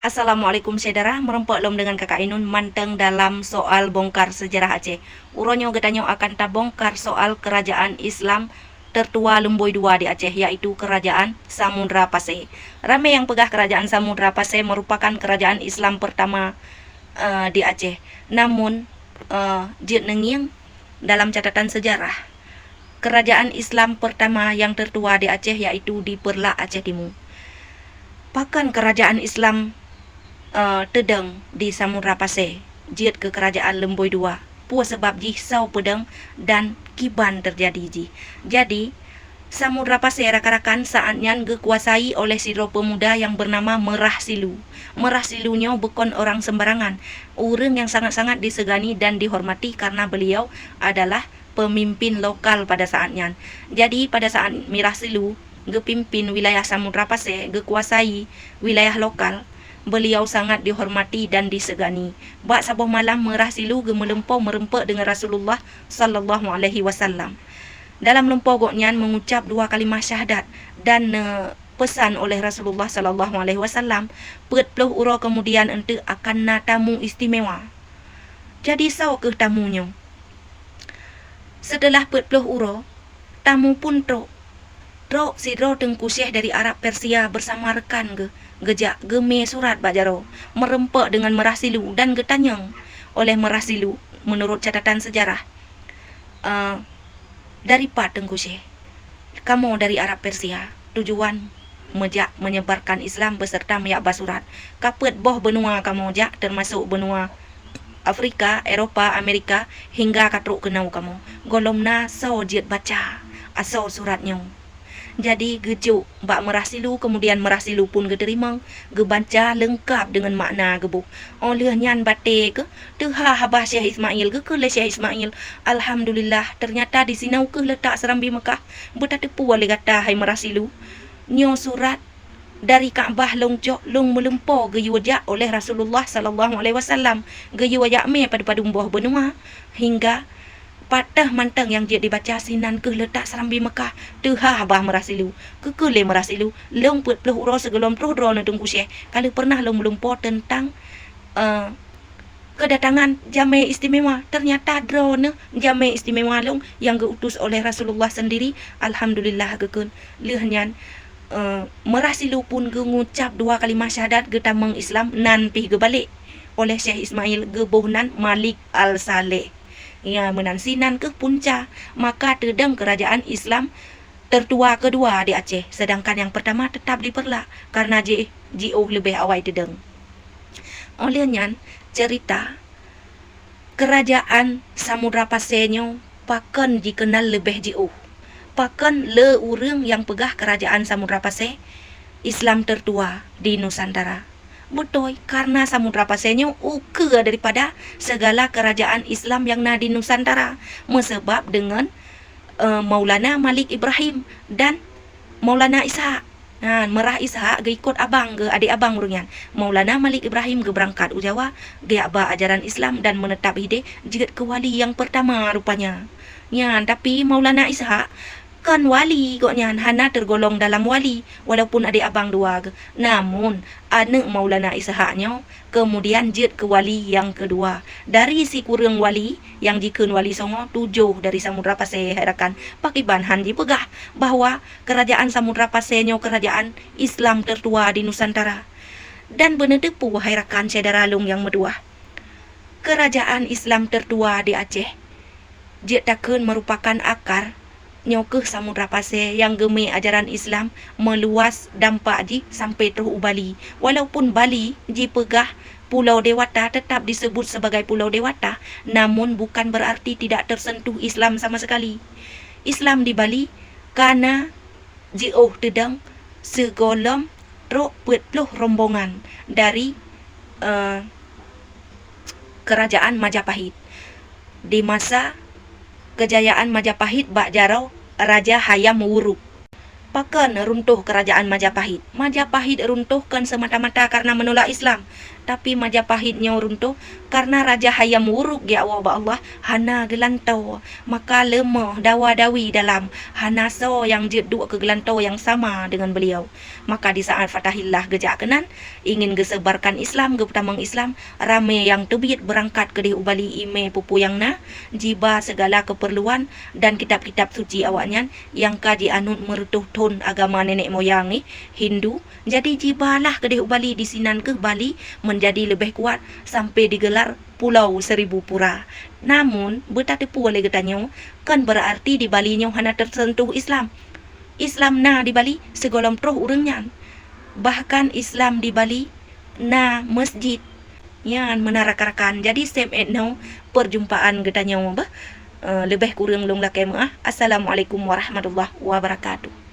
Assalamualaikum saudara, merempok lom dengan kakak Ainun manteng dalam soal bongkar sejarah Aceh. Uronyo getanyo akan tabongkar soal kerajaan Islam tertua Lemboi II di Aceh, yaitu kerajaan Samudra Pasir. Ramai yang pegah kerajaan Samudra Pasir merupakan kerajaan Islam pertama di Aceh. Namun, jit nenging dalam catatan sejarah, kerajaan Islam pertama yang tertua di Aceh yaitu di Perlak Aceh Timur. Bahkan kerajaan Islam tedeng di Samudra Pasir, jit ke kerajaan Lemboi II. Puas sebab jisau pedang dan kiban terjadi ji. Jadi, Samudra Pasir rakan-rakan saatnya dikuasai oleh sidro pemuda yang bernama Merah Silu. Merah Silunya bukan orang sembarangan, orang yang sangat-sangat disegani dan dihormati karena beliau adalah pemimpin lokal pada saatnya. Jadi pada saat Merah Silu gepimpin wilayah Samudra Pasir, gekuasai wilayah lokal, beliau sangat dihormati dan disegani. Bak sabuh malam Merah Silu gemelempau merempek dengan Rasulullah sallallahu alaihi wasallam. Dalam lempau goknyan mengucap 2 kalimah syahadat dan pesan oleh Rasulullah sallallahu alaihi wasallam, pet puluh uro kemudian ente akan tamu istimewa. Jadi sau ke tamunya. Setelah pet puluh uro, tamu pun Trok sidro Tengku Syekh dari Arab Persia bersama rekan gejak geme surat bajaro merempek dengan Merah Silu dan getanyang oleh Merah Silu menurut catatan sejarah dari Pak Tengku Syekh, kamu dari Arab Persia, tujuan menyebarkan Islam beserta meyak surat. Kapet boh benua kamu jak, termasuk benua Afrika, Eropa, Amerika hingga katruk kenau kamu. Golomna so jit baca asal suratnya. Jadi gejuk Mbak Merah Silu, kemudian Merah Silu pun geterima, gebaca lengkap dengan makna gebuk. Oleh nyan batik ke tuha habah Syekh Ismail ke le Syekh Ismail. Alhamdulillah, ternyata di sinau ke letak Serambi Mekah. Bertatepu oleh kata hai Merah Silu. Nyo surat dari Kaabah longcok long melempau ge wajak oleh Rasulullah sallallahu alaihi wasallam. Ge wajak me pada buah benua hingga patah mantang yang dia dibaca sinan ke letak Serambi Mekah. Tuha Abah Merah Silu ke le Merah Silu long put peluh uro segelom peluh dro na Tengku Syekh. Kalau pernah long melempau tentang kedatangan Jame Istimewa, ternyata drone Jame Istimewa long yang diutus oleh Rasulullah sendiri. Alhamdulillah gekun lehnya Merah Silu pun ngucap 2 kalimah syahadat getamang Islam nan pih gebalik oleh Syekh Ismail gebohnan Malik Al-Saleh. Ya menansinan ke punca, maka tedang kerajaan Islam tertua kedua di Aceh, sedangkan yang pertama tetap di Perlak karena JO lebih awal tedang. Olehnya cerita kerajaan Samudra Pasirnya pakan dikenal lebih JO. Pakan le urang yang pegah kerajaan Samudra Pasir Islam tertua di Nusantara. Betul, karena Samudra Pasirnya uke daripada segala kerajaan Islam yang ada di Nusantara. Mesebab dengan Maulana Malik Ibrahim dan Maulana Ishak. Nah, Merah Ishak ge ikut abang ge adik abang urungan. Maulana Malik Ibrahim ge berangkat u Jawa, ge aba ajaran Islam dan menetap ide jigit ke wali yang pertama rupanya. Ya, tapi Maulana Ishak kan wali goknya, hana tergolong dalam wali walaupun adik abang dua. Namun anak Maulana Ishaknya kemudian jid ke wali yang kedua. Dari si kurang wali yang jikeun wali songo 7 dari Samudra Pasir harakan pakiban hanji pegah bahwa kerajaan Samudra Pasirnya kerajaan Islam tertua di Nusantara. Dan benedepu harakan saudara long yang medua, kerajaan Islam tertua di Aceh jid takun merupakan akar nyokeh Samudra Pasir yang gemi ajaran Islam meluas dampak ji sampai terus Bali. Walaupun Bali ji pegah Pulau Dewata tetap disebut sebagai Pulau Dewata, namun bukan berarti tidak tersentuh Islam sama sekali. Islam di Bali karena ji tedang segolom truk puluh rombongan dari kerajaan Majapahit. Di masa kejayaan Majapahit bak jarau Raja Hayam Wuruk, pakan runtuh kerajaan Majapahit. Majapahit runtuhkan semata-mata karena menolak Islam. Tapi Majapahitnya runtuh karena Raja Hayam Wuruk ya Allah hana gelantau, maka lemah dawa-dawi dalam hana so yang jeduk ke gelantau yang sama dengan beliau. Maka di saat Fatahillah gejak kenan ingin gesebarkan Islam, gepetamang Islam, rame yang tebit berangkat ke di ubali ime pupu yang na jiba segala keperluan dan kitab-kitab suci awaknya yang kaji anut merutuh tun agama nenek moyang Hindu. Jadi jibalah ke di ubali di sinan ke Bali menjadi lebih kuat sampai digelar Pulau Seribu Pura. Namun betatipu oleh getanyo kan berarti di Bali nyo hana tersentuh Islam. Islam na di Bali segolong troh urangnya. Bahkan Islam di Bali na masjid yang menara-karakan. Jadi same now perjumpaan getanyo lebih kurang long lakai. Assalamualaikum warahmatullahi wabarakatuh.